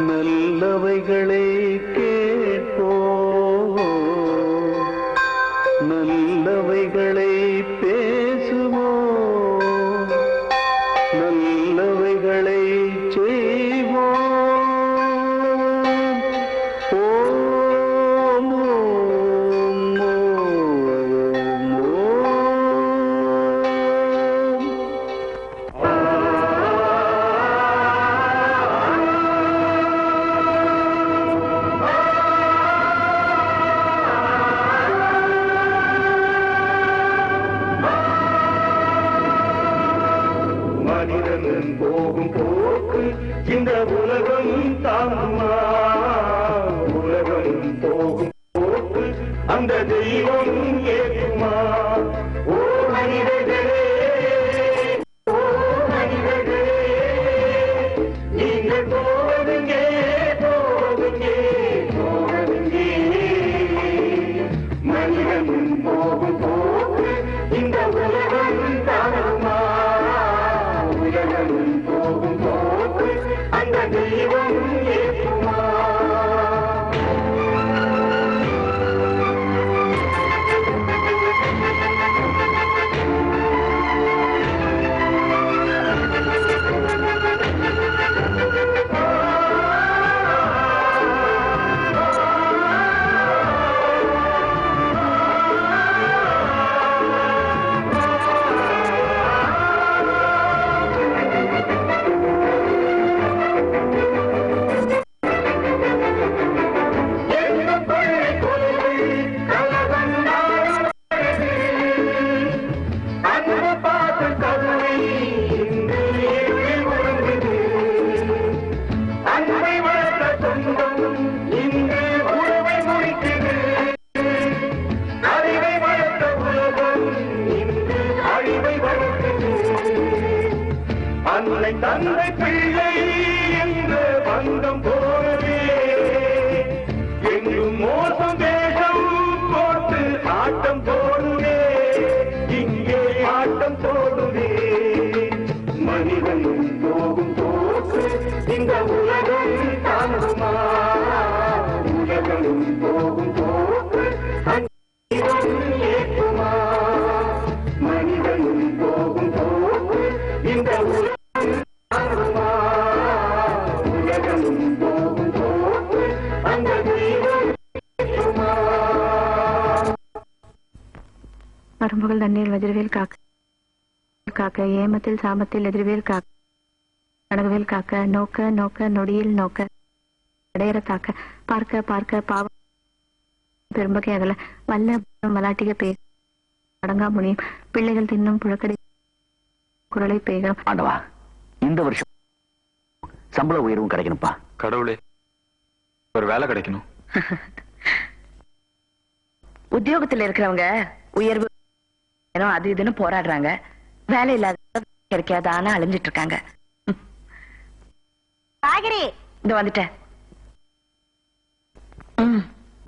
நல்லவைகளை கேட்போம், நல்லவைகளை பேசுவோம், நல்லவைகளை செய்வோம். ஓம் ஓம் ஓம் மனிதன் போகும் போக்கு இந்த உலகம் தாங்குமா? உலகம் போகும் போக்கு அந்த தெய்வம் ஏற்றுமா? ஓ மனிதர்களே, ஓ மனிதர்களே, நீங்கள் போவதுங்க போவதுங்க போவதுங்க. மனிதன் போகும் போக்கு இந்த உலகம் தாங்குமா? போகும் போக்கு அந்த தெய்வம் ஏற்றுமா? அன்னை தந்தை பிள்ளை என்று பந்தம் போனதே, எங்கும் மோசம் வேஷம் போட்டு ஆட்டம் போடுதே, இங்கே ஆட்டம் போடுதே. மனிதன் போகும் போக்கு இந்த உலகம் தாங்குமா? உலகம் போகும் போக்கு ஏற்றுமா? மனிதன் போகும் போக்கு இந்த உலகம் அரும்புகள் தண்ணீர் வஜ்ரவேல் காக்க காக்க ஏமத்தில் சாமத்தில் எதிர்வேல் காக்க கனகவேல் காக்க நோக்க நோக்க நொடியில் நோக்க அடையற தாக்க பார்க்க பார்க்க பாவம் பெரும்பகை அகல வல்ல மலாட்டிக பேச அடங்கா முனியும் பிள்ளைகள் தின்னும் புழக்கடை குரலை பேகம். ஆண்டவா, இந்த வருஷம் சம்பள உயர்வும் கிடைக்கணும்ப்பா. கடவுளே, ஒரு வேலை கிடைக்கணும். உத்தியோகத்துல இருக்கிறவங்க உயர்வு அது இதுன்னு போராடுறாங்க, வேலை இல்லாத கிடைக்காதான அழிஞ்சிட்டு இருக்காங்க. காய்கறி இந்த வந்துட்டேன்.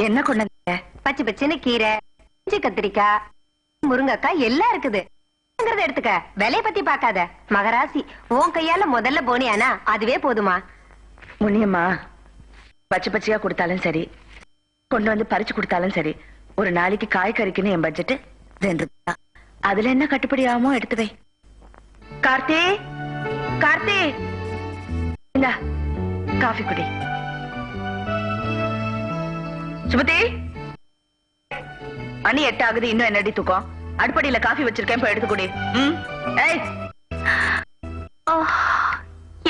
என்ன கொண்டாங்க? பச்சை பச்சைன்னு கீரை, கத்திரிக்காய், முருங்கக்காய் எல்லாம் இருக்குது. எடுத்துக்க, விலைய பத்தி பாக்காத. மகராசி உன் கையால முதல்ல போனியானா அதுவே போதுமா? முனியம்மா, பச்சை பச்சையா கொடுத்தாலும் சரி, கொண்டு வந்து பறிச்சு கொடுத்தாலும் சரி, ஒரு நாளைக்கு காய்கறிக்குன்னு என் பட்ஜெட் 2 ரூபாய். அதுல என்ன கட்டுப்படி ஆகுமோ எடுத்து வை. கார்த்தி, கார்த்தி, இந்த காஃபி குடி. சுமதி, மணி 8 ஆகுது, இன்னும் என்னடி தூக்கம்? அடுப்படியில காஃபி வச்சிருக்கேன், போய் எடுத்து குடி.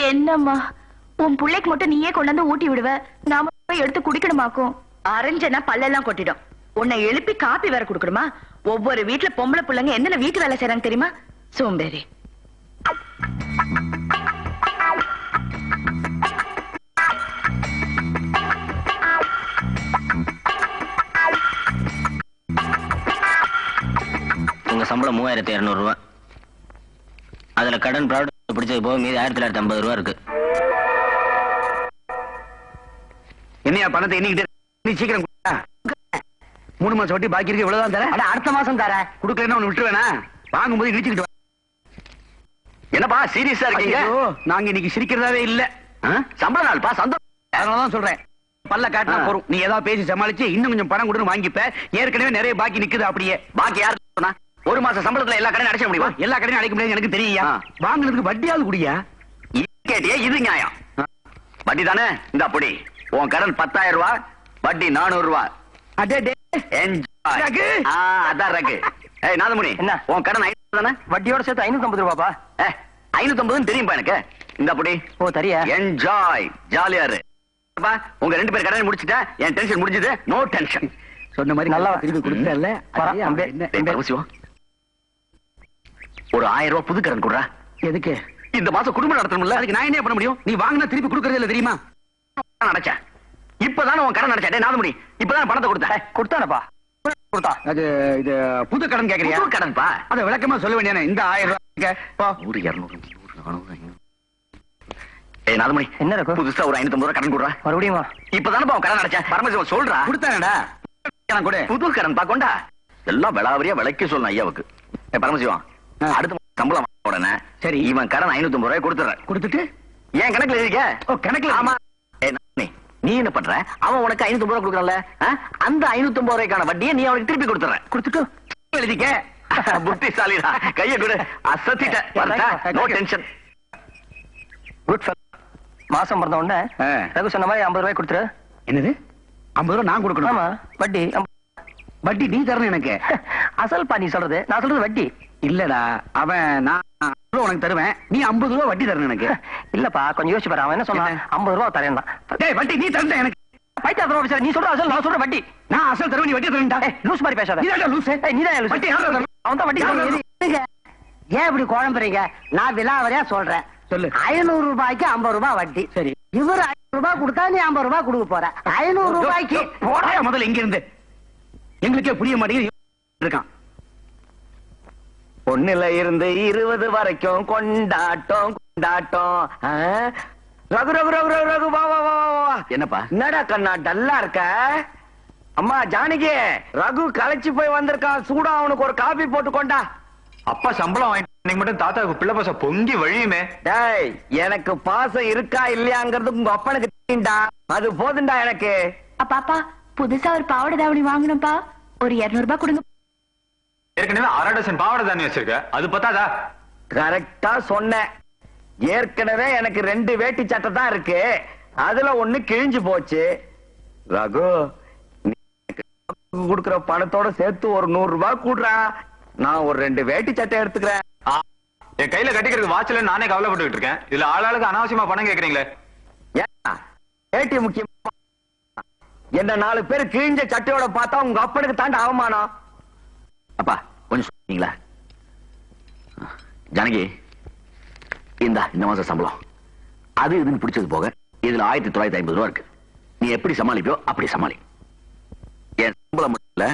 என்னம்மா, உன் பிள்ளைக்கு மட்டும் நீயே கொண்டு வந்து ஊட்டி விடுவ, நாம போய் எடுத்து குடிக்கணுமாக்கும்? அரைஞ்சனா பல்லெல்லாம் கொட்டிடும். உன்னை எழுப்பி காப்பி வேற குடுக்கணுமா? ஒவ்வொரு வீட்டுல பொம்பளை பிள்ளைங்க என்னென்ன வீட்டு வேலை செய்யறாங்க தெரியுமா? சோம்பேறி. உங்க சம்பளம் 3200 ரூபாய். அதுல கடன் ப்ராடக்ட் பிடிச்சது போக மீது 1950 ரூபாய் இருக்கு. என்னையா பணத்தை எண்ணிக்கிட்டு சீக்கிரம் 3 மாசம் வட்டி பாக்கி இருக்கு, இவ்வளவுதான் தர. அடுத்த மாசம் தர. குடுக்கலன்னா ஒண்ணு விட்டுருவேனா? வாங்கும்போது இடிச்சுக்கிட்டு. என்னப்பா சீரியஸா இருக்கீங்க? நாங்க இன்னைக்கு சிரிக்கிறதாவே இல்ல. சம்பள நாள்பா, சந்தோஷம். அதனாலதான் சொல்றேன் பல்ல காட்டினா போறோம். நீ ஏதாவது பேசி சமாளிச்சு இன்னும் கொஞ்சம் பணம் கொடுன்னு வாங்கிப்ப. ஏற்கனவே நிறைய பாக்கி நிக்குது. அப்படியே பாக்கி யாரு சொன்னா? ஒரு மாசம் சம்பளத்துல எல்லா கடையும் அடைக்க முடியுமா? எல்லா கடையும் அடைக்க முடியாது எனக்கு தெரியா. வாங்குனதுக்கு வட்டியாவது குடியா? கேட்டியா? இது நியாயம். வட்டி தானே? இந்த அப்படி உன் கடன் 10,000 ரூபாய், வட்டி 400 ரூபாய். அதான் ரகு. நாதமுனி, என்ன உன் கடன் 500 தானே? வட்டியோட சேர்த்து 550 ரூபாப்பா. 550 தெரியும்பா எனக்கு. இந்த அப்படி ஓ தெரியா? என்ஜாய், ஜாலியா இரு. உங்க 2 பேர் கடனை முடிச்சுட்டா என் டென்ஷன் முடிஞ்சது. No tension. சொன்ன மாதிரி நல்லா திருப்பி கொடுத்தல. ஒரு 1000 ரூபாய் புது கடன் கொடுறா. எதுக்கு? இந்த மாசம் குடும்பம் நடத்தணும்ல. அதுக்கு நான் என்ன பண்ண முடியும்? நீ வாங்கினா திருப்பி கொடுக்கறதே இல்ல தெரியுமா? அடைச்சா இப்பதானே உன் கடன் அடைச்சா. நாதமுடி இப்பதான் பணத்தை கொடுத்தானப்பா. கொடுத்தா அது இது புது கடன் கேக்குறியா? புது கடன்பா. அத விளக்கமா சொல்ல வேண்டியானே. இந்த 1000 ரூபாய் 100 200 300 400. நாதமணி என்ன இருக்கும்? புதுசா ஒரு 550 ரூபாய் கடன் கொடுறா. மறுபடியும் இப்பதானே உன் கடன் அடைச்சா. பரமசிவம் சொல்றா. கொடுத்தானடா கூட. புது கடன் பா கொண்டா. எல்லாம் விளாவரியா விலைக்கு சொல்லணும் ஐயாவுக்கு. பரமசிவம் அடுத்த சம்பளம் உடனே சரி இவன் கடன் 550 ரூபாய் கொடுத்துட்டு ஏன் கணக்குல இருக்க? கணக்குல ஆமா. நீ என்ன பண்ற? அவன் உனக்கு 550 ரூபாய் கொடுக்கறல, அந்த 550 ரூபாய்க்கான வட்டியை நீ அவனுக்கு திருப்பி கொடுத்துட்டு எழுதிக்க. புத்திசாலிடா. கைய கொடு. அசத்திட்ட. No tension. Good fell. மாசம் பிறந்த உடனே ரகு சொன்ன மாதிரி 50 ரூபாய் கொடுத்துரு. என்னது 50 ரூபாய் நான் கொடுக்கணும்? ஆமா. வட்டி வட்டி நீ தரணும் எனக்கு. அசல் பா நீ சொல்றது. நான் சொல்றது வட்டி இல்லடா. அவன் நான் உனக்கு தருவேன், நீ 50 ரூபாய் வட்டி தரணும் எனக்கு. இல்லப்பா கொஞ்சம் யோசிச்சு பாரு. அவன் என்ன சொன்னான்? 50 ரூபாய் தரேன். வட்டி நீ தரணும் எனக்கு. பைத்தியம் ரூபாய் நீ சொல்ற அசல், நான் சொல்ற வட்டி. நான் அசல் தருவேன், நீ வட்டி தரேன்டா. லூஸ் மாதிரி பேசாத. நீ தான் வட்டி. அவன் தான் வட்டி. ஏன் இப்படி குழம்புறீங்க? நான் விலாவரியா சொல்றேன். சொல்லு. 500 ரூபாய்க்கு 50 ரூபாய் வட்டி. சரி இவர் 500 ரூபாய் கொடுத்தா நீ 50 ரூபாய் கொடுக்க போற. 500 ரூபாய்க்கு போடா முதல்ல இங்க இருந்து. எங்களுக்கே புரிய மாட்டேங்குது இருக்கான். ஒண்ணுல இருந்து 20 வரைக்கும் கொண்டாட்டம் கொண்டாட்டம். ரகு ரகு ரகு ரகு ரகு வா வா வா வா. என்னப்பா என்னடா கண்ணா டல்லா இருக்க? அம்மா ஜானகி, ரகு களைச்சு போய் வந்திருக்கான். சூடா அவனுக்கு ஒரு காபி போட்டு கொண்டா. அப்பா சம்பளம் வாங்கிட்டு மட்டும் தாத்தாவுக்கு பிள்ளை பாசம் பொங்கி வழியுமே. டேய் எனக்கு பாசம் இருக்கா இல்லையாங்கிறது உங்க அப்பனுக்கு தெரியும்டா. அது போதுண்டா எனக்கு. அப்பாப்பா புதுசா ஒரு பாவாடை தாவணி வாங்கணும்ப்பா. ஒரு 200 ரூபாய் கொடுங்க. ஏற்கனவே 1/2 டசன் பாவாடை தானே வச்சிருக்க, அது பத்தாதா? கரெக்டா சொன்ன. ஏற்கனவே எனக்கு 2 வேட்டி சட்டை தான் இருக்கு. அதுல ஒண்ணு கிழிஞ்சு போச்சு. ரகு நீ கொடுக்கிற பணத்தோட சேர்த்து ஒரு 100 ரூபாய் கூடுறா. நான் ஒரு 2 வேட்டி சட்டை எடுத்துக்கிறேன். என் கையில கட்டிக்கிறது வாட்ச்ல நானே கவலைப்பட்டு இருக்கேன். இதுல ஆளாளுக்கு அனாவசியமா பணம் கேக்குறீங்களே. வேட்டி முக்கியம். என்ன 4 பேர் கிழிஞ்ச சட்டையோட பார்த்தா உங்க அப்பனுக்கு தாண்ட அவமானம். அப்பா கொஞ்சம் சொல்றீங்களா? ஜானகி இந்த மாசம் சம்பளம் அது இதுன்னு பிடிச்சது போக இதுல 1950 ரூபாய் இருக்கு. நீ எப்படி சமாளிப்பியோ அப்படி சமாளி. என் சம்பளம் இல்ல,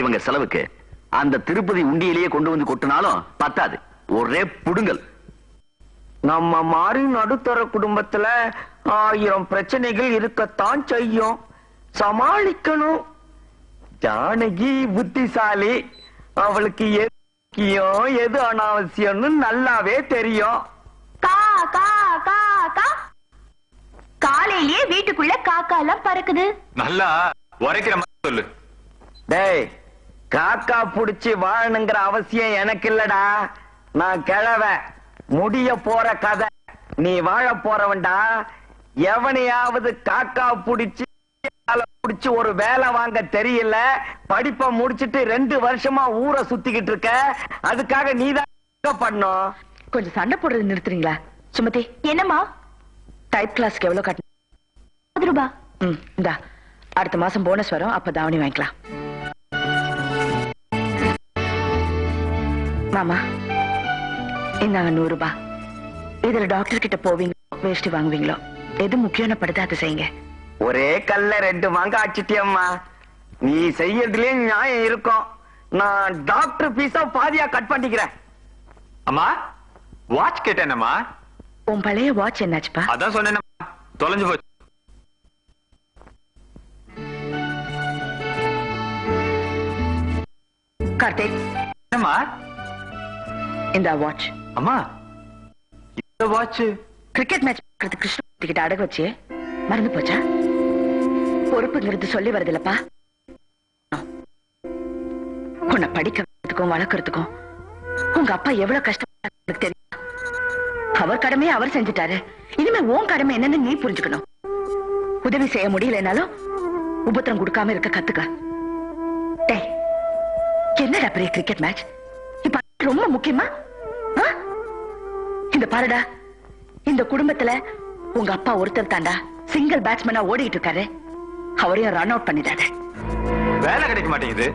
இவங்க செலவுக்கு அந்த திருப்பதி உண்டியிலேயே கொண்டு வந்து கொட்டினாலும் பத்தாது. ஒரே புடுங்கல். நம்ம மாதிரி நடுத்தர குடும்பத்துல 1000 பிரச்சனைகள் இருக்கத்தான் செய்யும். சமாளிக்கணும். ஜானகி புத்திசாலி. அவளுக்கு எது முக்கியம் எது அனாவசியம்னு நல்லாவே தெரியும். காலையிலேயே வீட்டுக்குள்ள காக்கா எல்லாம் பறக்குது. நல்லா உரைக்கிற மாதிரி சொல்லு. டேய் காக்கா புடிச்சு வாழணுங்கிற அவசியம் எனக்கு இல்லடா. நான் கிழவ முடிய போற கதை. நீ வாழ போறவன்டா. எவனையாவது காக்கா புடிச்சு ஒரு வேலை வாங்க தெரியல. படிப்பை முடிச்சிட்டு 2 வருஷமா ஊரை சுத்திக்கிட்டு இருக்க. அதுக்காக நீதான் பண்ணும். கொஞ்சம் சண்டை போடுறது நிறுத்துறீங்களா? சுமதி என்னம்மா? டைப் கிளாஸ்க்கு எவ்வளவு கட்டணும்? 10 ரூபாய். இந்தா அடுத்த மாசம் போனஸ் வரும், அப்ப தாவணி வாங்கிக்கலாம். மாமா இந்தாங்க 100 ரூபாய். இதுல டாக்டர் கிட்ட போவீங்களோ வேஷ்டி வாங்குவீங்களோ எது முக்கியம் படுத்து அதை செய்யுங்க. ஒரே கல்ல 2 மாங்க அடிச்சிட்டியம்மா. நீ செய்யறதுலயே நியாயம் இருக்கும். நான் டாக்டர் பீஸா பாதியா கட் பண்ணிக்கிறேன். அம்மா வாட்ச் கேட்டேனம்மா. உன் பழைய வாட்ச் என்னாச்சுப்பா? அதான் சொன்னேன் தொலைஞ்சு போச்சு. கார்த்திக் என்னம்மா? இந்த வாட்ச். அம்மா இந்த வாட்ச் கிரிக்கெட் மேட்ச் கிருஷ்ணமூர்த்தி கிட்ட அடகு வச்சு மறந்து போச்சா? பொறுப்புங்கிறது சொல்லி வருதுலப்பா. உன்னை படிக்க வைக்கிறதுக்கும் வளர்க்கறதுக்கும் உங்க அப்பா எவ்வளவு கஷ்டப்பட்டாரு தெரியும். அவர் கடமையை அவர் செஞ்சுட்டாரு. இனிமே உன் கடமை என்னன்னு நீ புரிஞ்சுக்கணும். உதவி செய்ய முடியலனாலும் உபத்திரம் கொடுக்காம இருக்க கத்துக்க. என்னடா பெரிய கிரிக்கெட் மேட்ச் இப்ப ரொம்ப முக்கியமா? இந்த பாருடா, இந்த குடும்பத்துல உங்க அப்பா ஒருத்தர் தாண்டா சிங்கிள் பேட்ஸ்மேனா ஓடிட்டு இருக்காரு. அவரையும் ரன் அவுட் பண்ணிட்டாரு. வேலை கிடைக்க மாட்டேங்குது,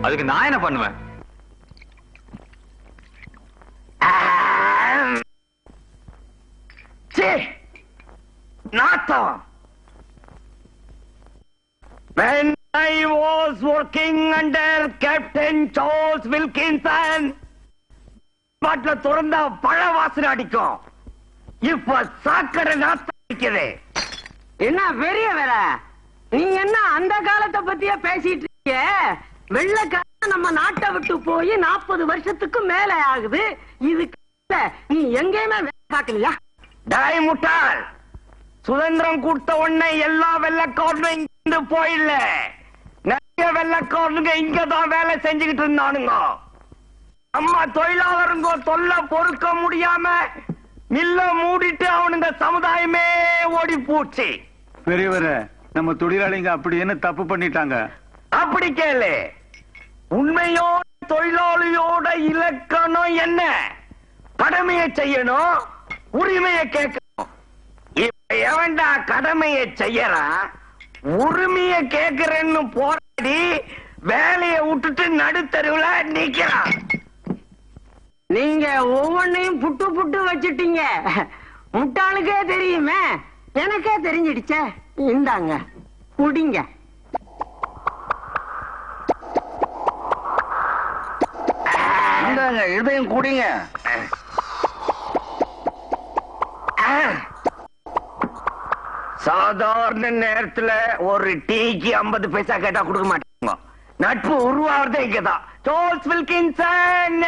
அதுக்கு நான் என்ன பண்ணுவேன்? நாத்தம். When I was working under Captain Charles Wilkinson, பாட்டில திறந்தா பழ வாசனை அடிக்கும். இப்ப சாக்கடை நாத்தம் அடிக்குது. என்ன பெரிய வேற? நீங்க என்ன அந்த காலத்தை பத்தியே பேசிட்டு இருக்கீங்க? வெள்ளக்காரன் நம்ம நாட்டை விட்டு போய் 40 வருஷத்துக்கு மேல ஆகுது. இதுக்கு நீ எங்கேயுமே வேலை பார்க்கலையா? டாய் முட்டாள், சுதந்திரம் கொடுத்த உடனே எல்லா வெள்ளக்காரனும் இங்கிருந்து போயிடல. நிறைய வெள்ளக்காரனுங்க இங்கதான் வேலை செஞ்சுக்கிட்டு இருந்தானுங்க. நம்ம தொழிலாளருங்க தொல்லை பொறுக்க முடியாம மில்ல மூடிட்டு அவனுங்க சமுதாயமே ஓடி போச்சு. பெரியவரே, நம்ம தொழிலாளிங்க அப்படி என்ன தப்பு பண்ணிட்டாங்க? அப்படி கேளு. உண்மையோட தொழிலாளியோட இலக்கணம் என்ன? கடமையை செய்யணும், உரிமையை கேட்கணும். இப்ப எவன்டா கடமையை செய்யறான், உரிமையை கேட்கிறேன்னு போராடி வேலையை விட்டுட்டு நடுத்தருவுல நிக்கிறான். நீங்க ஒவ்வொன்னையும் புட்டு புட்டு வச்சுட்டீங்க. முட்டாளுக்கே தெரியுமே, எனக்கே தெரிஞ்சிடுச்சே. இந்தாங்க குடிங்க. இதையும் குடிங்க. சாதாரண நேரத்துல ஒரு டீக்கு 50 பைசா கேட்டா கொடுக்க மாட்டாங்க. நட்பு உருவாகிறதே இங்கதான். Charles Wilkinson.